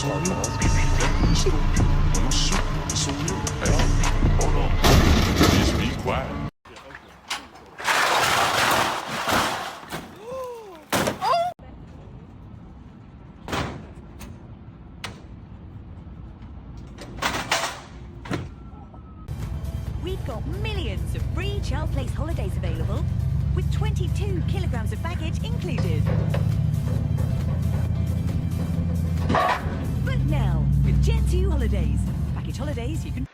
It's on you. It's on you. When I shoot, it's on you. Hey, hold on. Just be quiet. We've got millions of free Child Place holidays available, with 22 kilograms of baggage included. But now, with Jet2 Holidays. Package holidays you can